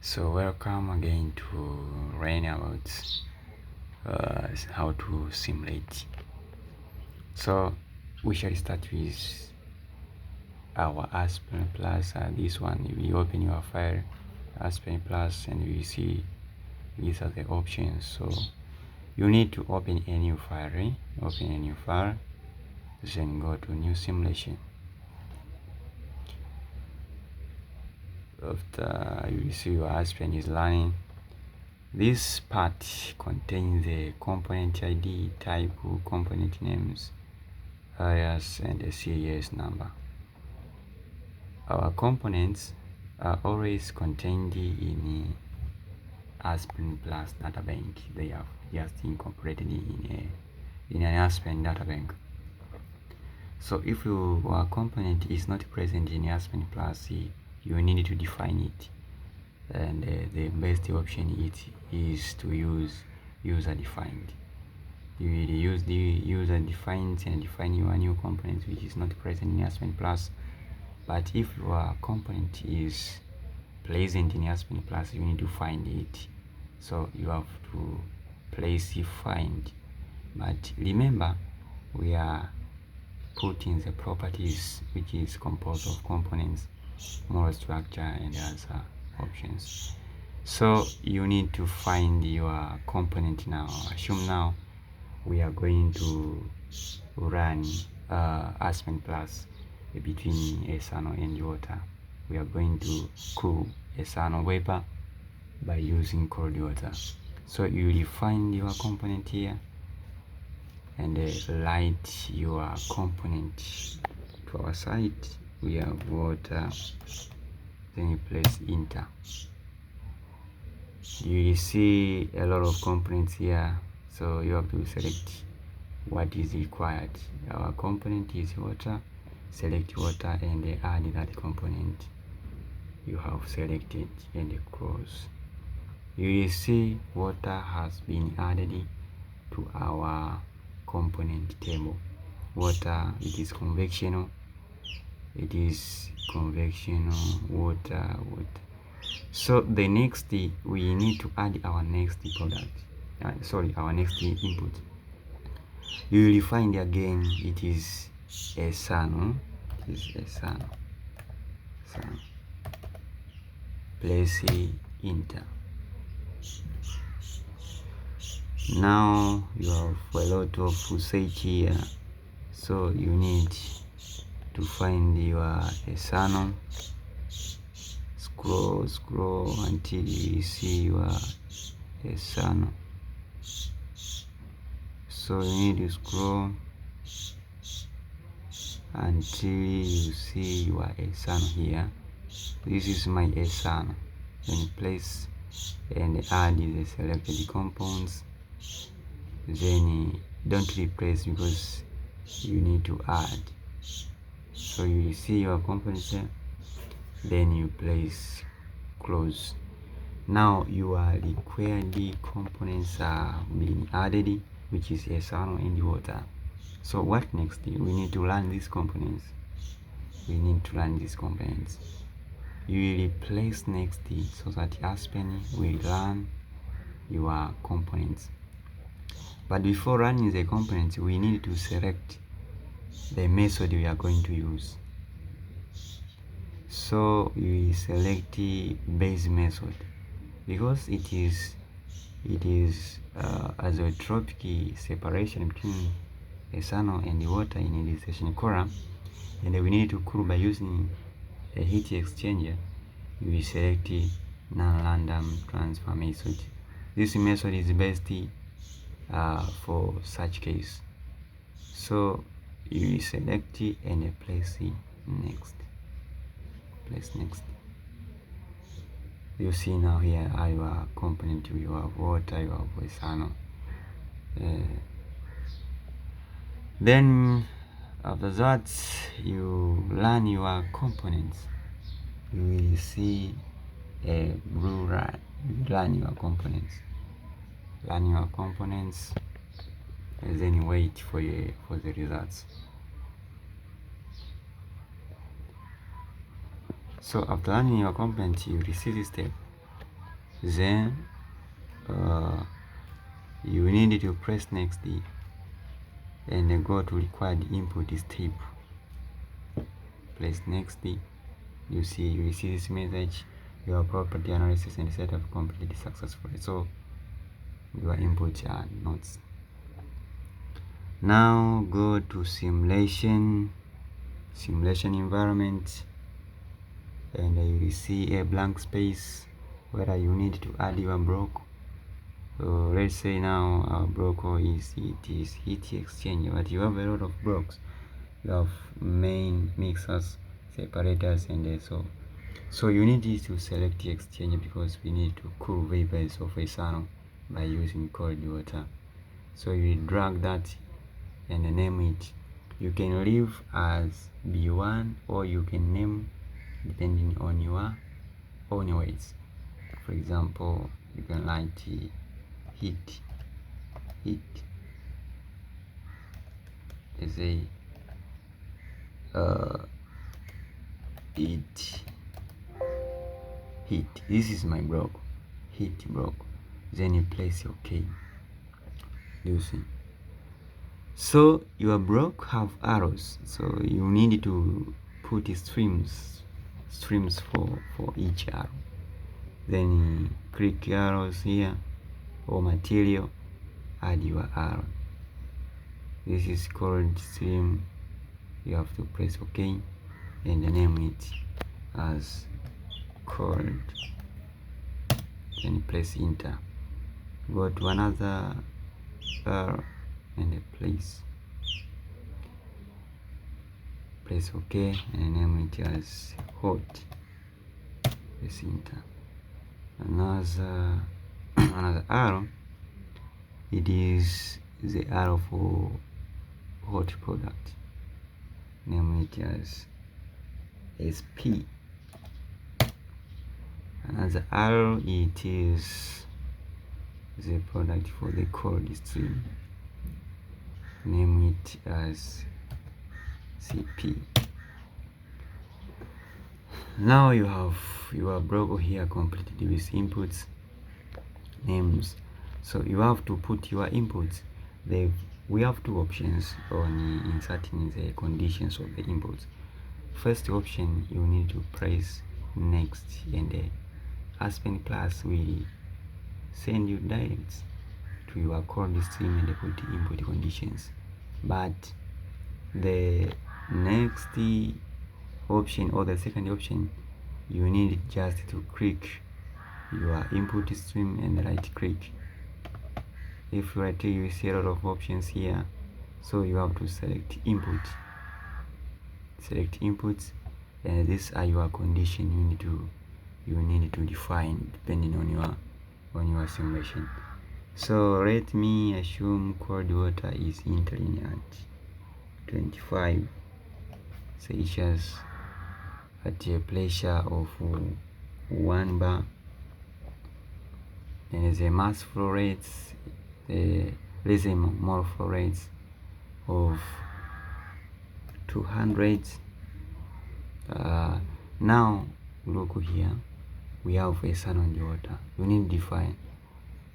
So welcome again to learn about how to simulate. So we shall start with our Aspen Plus. This one, you will open your file Aspen Plus and you see these are the options. So you need to open a new file, open a new file, then go to new simulation. After you see your Aspen is running, this part contains the component ID, type, component names, alias, and the series number. Our components are always contained in Aspen Plus databank. They are just incorporated in an Aspen databank. So if your component is not present in Aspen Plus, you need to define it. And the best option is to use user defined. You will use the user defined and define your new component which is not present in Aspen Plus. But if your component is present in Aspen Plus, you need to find it. So you have to place find. But remember, we are putting the properties which is composed of components, model structure, and other options. So you need to find your component now. Assume now we are going to run Aspen Plus between a sano and water. We are going to cool a sano vapor by using cold water. So you will find your component here and write your component to our site. We have water, then you press enter. You will see a lot of components here, so you have to select what is required. Our component is water. Select water and add that component you have selected and close. You will see water has been added to our component table. Water, it is convectional, water. So the next, we need to add our next product, our next input. You will find again it is a sano. Place enter. Now you have a lot of usage here, so you need to find your sano. Scroll until you see your sano. So you need to scroll until you see your sano here. This is my sano. Then place and add the selected compounds. Then don't replace because you need to add. So you see your components here. Then you place close. Now your required components are being added, which is ethanol and water. So what next? We need to run these components. You will replace next so that Aspen will run your components. But before running the components, we need to select the method we are going to use. So we select the base method because it is azeotropic separation between ethanol and the water in a distillation column, and we need to cool by using a heat exchanger. We select non-random transfer method. This method is best for such case. So you select and place next. You see now here our component. You have water, you have ethanol. Then after that you run your components. You will see a blue line. You run your components. And then you wait for the results. So after running your component, you receive this step. Then you need to press next and go to required input step. Press next. You will see this message: your property analysis and setup completed successfully. So your inputs are notes. Now go to simulation environment, and you will see a blank space where you need to add your block. So let's say now our block is heat exchanger, but you have a lot of blocks. You have main, mixers, separators, and so you need to select the exchanger because we need to cool vapors of a saddle by using cold water. So you drag that and name it. You can leave as B1 or you can name depending on your own words. For example, you can write heat. Let's say heat. This is my block, heat block. Then you place OK. You see. So your block have arrows, so you need to put streams for each arrow. Then click arrows here or material, add your arrow. This is called stream. You have to press OK and name it as cold. Then press enter. Go to another arrow and press OK and name it as hot. Press enter. Another arrow, it is the arrow for hot product. Name it as SP. Another arrow, it is the product for the cold stream. Name it as CP. Now you have your block here completed with inputs, names. So you have to put your inputs. We have two options on inserting the conditions of the inputs. First option, you need to press next, and the Aspen class will send you direct to your cold stream and put input conditions. But the next option, or the second option, you need just to click your input stream and right click. If you right click, you see a lot of options here, so you have to select inputs, and these are your condition you need to define depending on your simulation. So let me assume cold water is entering at 25 Celsius at a pressure of 1 bar, and the mass flow rates, let's say mole flow rates of 200. Now look here, we have a sun on the water. You need to define.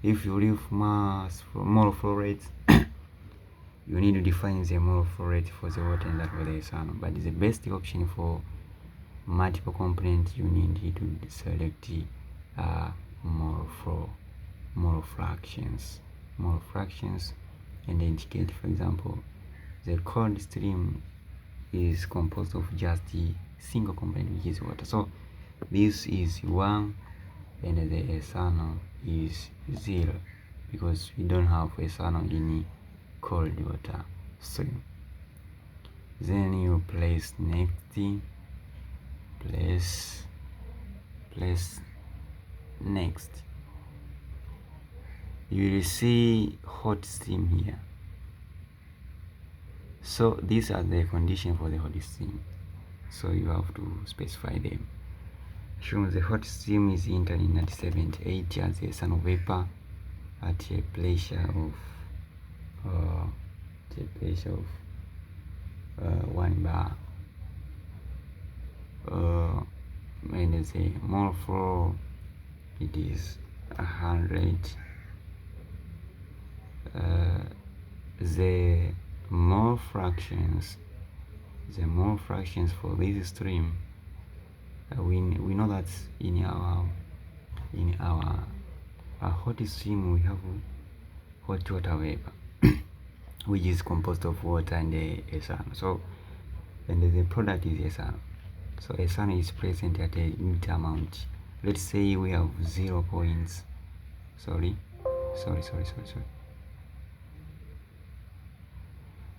If you leave mole flow rates, you need to define the mole flow rate for the water and that for the sun. But the best option for multiple components, you need to select mole fractions, and indicate. For example, the cold stream is composed of just a single component, which is water. So this is 1 and the ethanol is 0 because we don't have ethanol in cold water stream. Then you place next, place next. You will see hot stream here. So these are the conditions for the hot stream, so you have to specify them. Assume the hot stream is entering at 78 as a sun vapor at a pressure of 1 bar, and the mole flow, it is 100. The more fractions for this stream, we know that in our hot stream we have hot water vapor which is composed of water and a sun. So and the product is a sun. So a sun is present at a unit amount. Let's say we have 0 points. Sorry.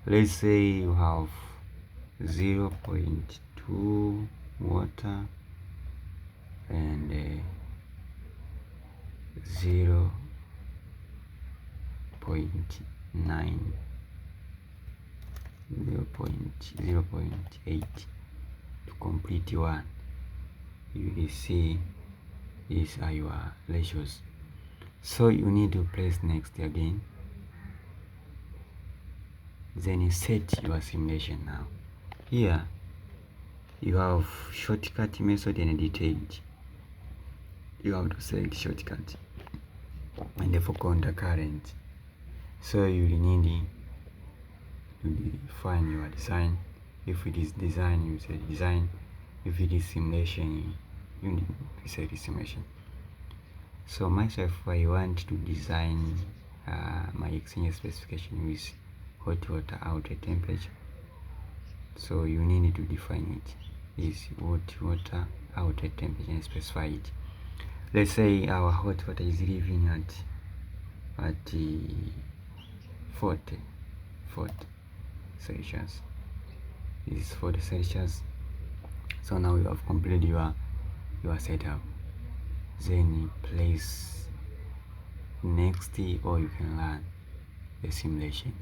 Let's say you have 0.2 water and 0.9, 0.8 to complete one. You will see these are your ratios. So you need to press next again, then you set your simulation. Now here you have shortcut method and detailed. You have to select shortcut and for counter current. So you will need to define your design. If it is design, you say design. If it is simulation, you need to say simulation. So myself, I want to design my exchange specification with hot water outlet temperature. So you need to define it. Is hot water outlet temperature and specify it. Let's say our hot water is living at 40 Celsius. This is 40 Celsius. So now you have completed your setup. Then you place next, or you can run the simulation.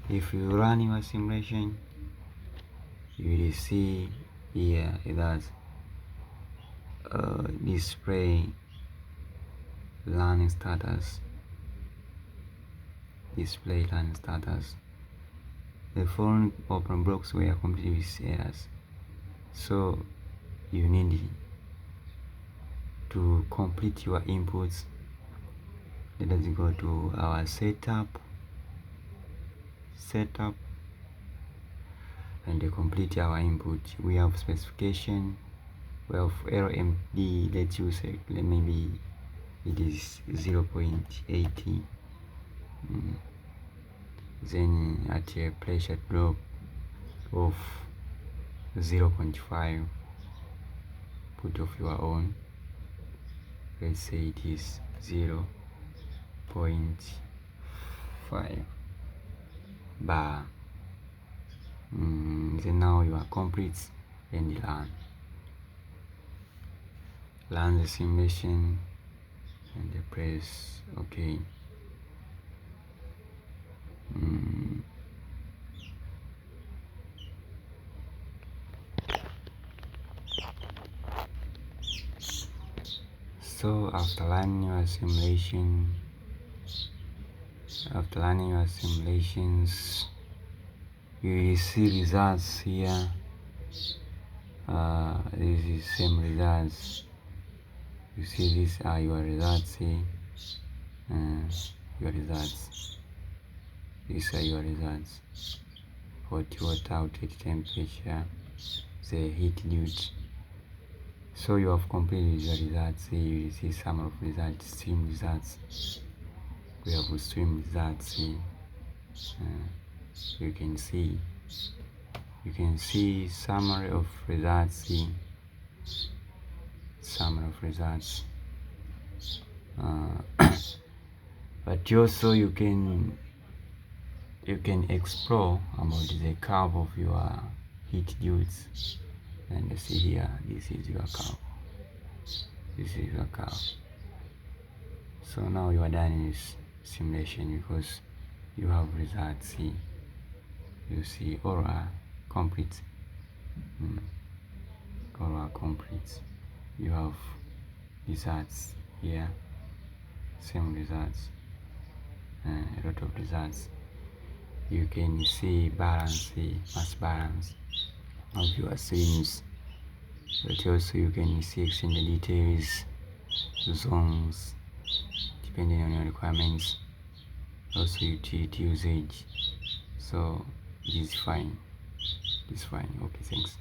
If you run your simulation, you will see here that display learning status. Display learning status. The following open blocks were completed with errors. So you need to complete your inputs. Let us go to our setup and complete our input. We have specification, we have LMD. Let's use it, maybe it is 0.80. Then at a pressure drop of 0.5, put of your own. Let's say it is 0.5 bar. Then now you are complete and run the simulation and press OK. So after running your simulations, you will see results here. This is same results. You see, these are your results here. Your results. These are your results. Hot water outlet temperature, the heat duty. So you have completed the results here. You will see some of results, stream results. We have stream results here. You can see summary of results here. Summary of results. But also you can explore about the curve of your heat duties. And see here, this is your curve. So now you are done with simulation because you have results here. You see all are complete. All are complete. You have results here, same results, a lot of results. You can see balance, mass balance of your streams, but also you can see extended details, zones, depending on your requirements, also utility usage. So it is fine. It's fine. Okay, thanks.